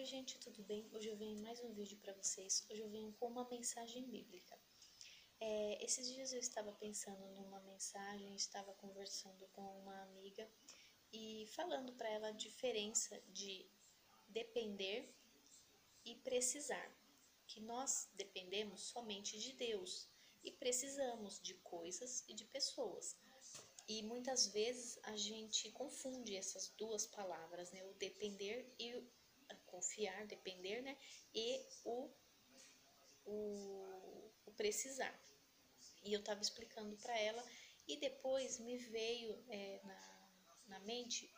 Oi gente, tudo bem? Hoje eu venho em mais um vídeo para vocês. Hoje eu venho com uma mensagem bíblica. Esses dias eu estava pensando numa mensagem, estava conversando com uma amiga e falando para ela a diferença de depender e precisar. Que nós dependemos somente de Deus e precisamos de coisas e de pessoas. E muitas vezes a gente confunde essas duas palavras, né? O depender e o confiar, depender, né? E o precisar. E eu estava explicando para ela e depois me veio na mente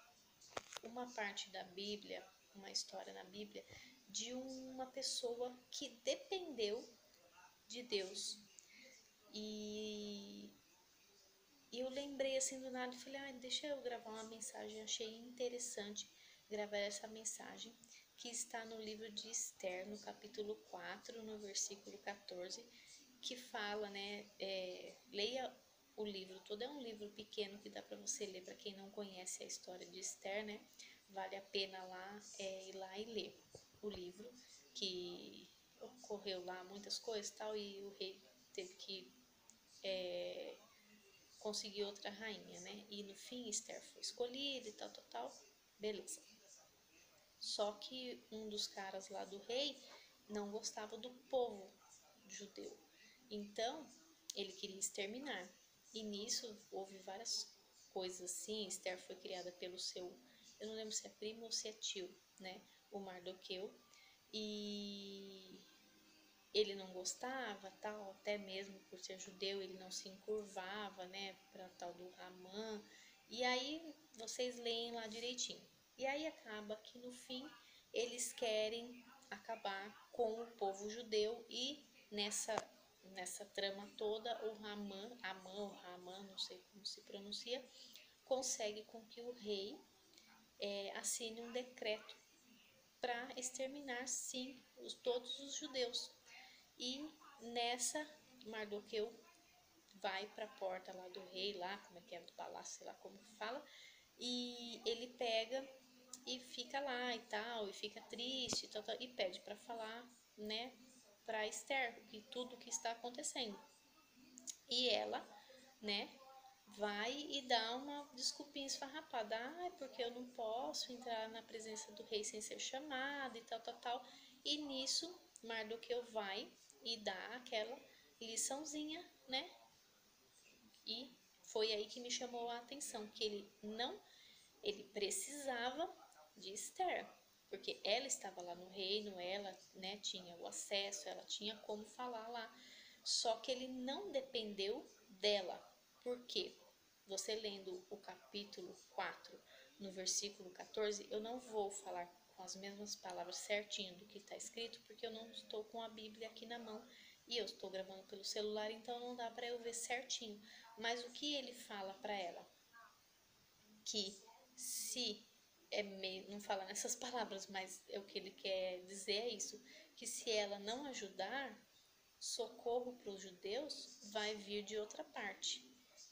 uma parte da Bíblia, uma história na Bíblia de uma pessoa que dependeu de Deus. E eu lembrei assim do nada e falei, deixa eu gravar uma mensagem. Achei interessante gravar essa mensagem que está no livro de Esther, no capítulo 4, no versículo 14, que fala, né, leia o livro todo, é um livro pequeno que dá para você ler, para quem não conhece a história de Esther, né, vale a pena ir lá e ler o livro, que ocorreu lá muitas coisas tal, e o rei teve que conseguir outra rainha, né, e no fim Esther foi escolhida e tal, beleza. Só que um dos caras lá do rei não gostava do povo judeu. Então, ele queria exterminar. E nisso houve várias coisas assim. Esther foi criada pelo seu, eu não lembro se é primo ou se é tio, né? O Mardoqueu. E ele não gostava, tal, até mesmo por ser judeu, ele não se encurvava, né, para tal do Ramã. E aí vocês leem lá direitinho. E aí acaba que no fim eles querem acabar com o povo judeu e nessa trama toda o Ramã, não sei como se pronuncia, consegue com que o rei assine um decreto para exterminar sim todos os judeus. E nessa, Mardoqueu vai para a porta lá do rei, lá, como é que é, do palácio, sei lá como que fala, e ele pega e fica lá e tal, e fica triste e, tal, e pede para falar, né, para Esther, que tudo que está acontecendo. E ela, né, vai e dá uma desculpinha esfarrapada. Porque eu não posso entrar na presença do rei sem ser chamada e tal. E nisso, Mardoqueu vai e dá aquela liçãozinha, né? E foi aí que me chamou a atenção, que ele precisava de Esther, porque ela estava lá no reino, ela, né, tinha o acesso, ela tinha como falar lá. Só que ele não dependeu dela. Por quê? Você lendo o capítulo 4, no versículo 14, eu não vou falar com as mesmas palavras certinho do que está escrito, porque eu não estou com a Bíblia aqui na mão e eu estou gravando pelo celular, então não dá para eu ver certinho. Mas o que ele fala para ela? Que se não fala nessas palavras, mas o que ele quer dizer é isso, que se ela não ajudar, socorro para os judeus vai vir de outra parte.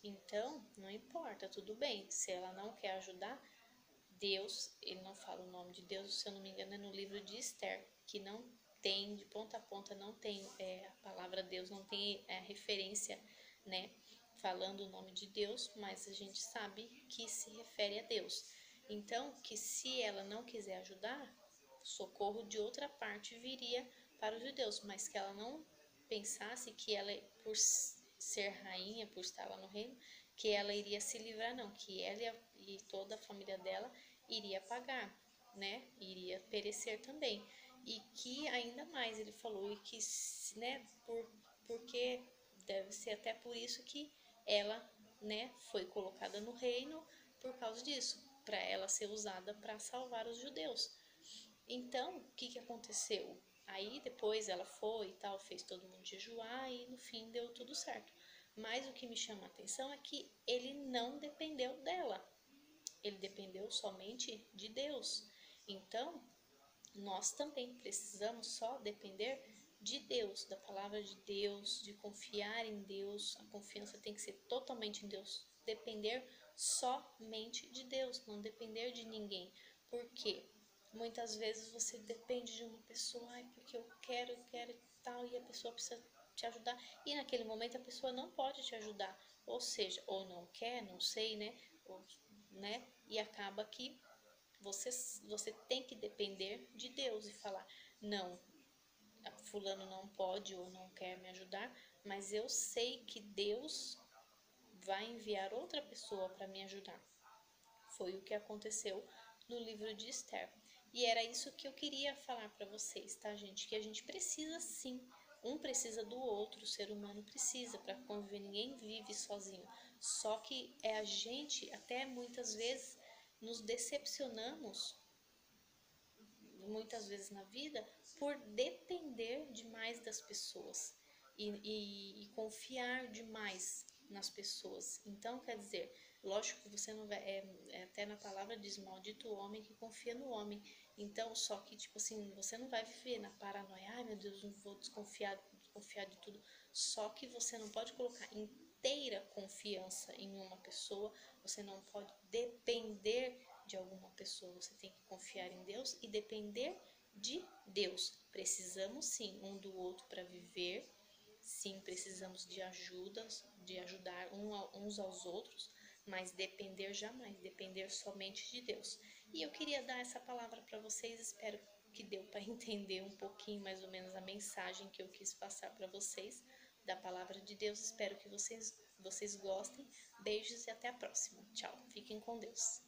Então, não importa, tudo bem. Se ela não quer ajudar, Deus, ele não fala o nome de Deus, se eu não me engano, é no livro de Esther, que não tem, de ponta a ponta, não tem a palavra Deus, não tem a referência, né, falando o nome de Deus, mas a gente sabe que se refere a Deus. Então, que se ela não quiser ajudar, socorro de outra parte viria para os judeus, mas que ela não pensasse que ela, por ser rainha, por estar lá no reino, que ela iria se livrar, não, que ela e toda a família dela iria pagar, né, iria perecer também. E que ainda mais ele falou, e que, né, porque deve ser até por isso que ela, né, foi colocada no reino por causa disso, para ela ser usada para salvar os judeus. Então, o que aconteceu? Aí depois ela foi e tal, fez todo mundo jejuar e no fim deu tudo certo. Mas o que me chama a atenção é que ele não dependeu dela, ele dependeu somente de Deus. Então, nós também precisamos só depender de Deus, da palavra de Deus, de confiar em Deus. A confiança tem que ser totalmente em Deus, depender somente de Deus, não depender de ninguém. Por quê? Muitas vezes você depende de uma pessoa, ai, porque eu quero e tal, e a pessoa precisa te ajudar, e naquele momento a pessoa não pode te ajudar, ou seja, ou não quer, não sei, né? Ou, né? E acaba que você tem que depender de Deus e falar, não, fulano não pode ou não quer me ajudar, mas eu sei que Deus vai enviar outra pessoa para me ajudar. Foi o que aconteceu no livro de Esther. E era isso que eu queria falar para vocês, tá, gente? Que a gente precisa sim. Um precisa do outro, o ser humano precisa para conviver, ninguém vive sozinho. Só que é a gente, até muitas vezes, nos decepcionamos, muitas vezes na vida, por depender demais das pessoas e confiar demais nas pessoas. Então, quer dizer, lógico que você não vai. Até na palavra diz: maldito o homem que confia no homem. Então, só que, tipo assim, você não vai viver na paranoia, ai meu Deus, não vou desconfiar de tudo. Só que você não pode colocar inteira confiança em uma pessoa, você não pode depender de alguma pessoa, você tem que confiar em Deus e depender de Deus. Precisamos sim um do outro para viver, sim, precisamos de ajudar uns aos outros, mas depender jamais, depender somente de Deus. E eu queria dar essa palavra para vocês, espero que deu para entender um pouquinho mais ou menos a mensagem que eu quis passar para vocês da palavra de Deus. Espero que vocês gostem. Beijos e até a próxima. Tchau. Fiquem com Deus.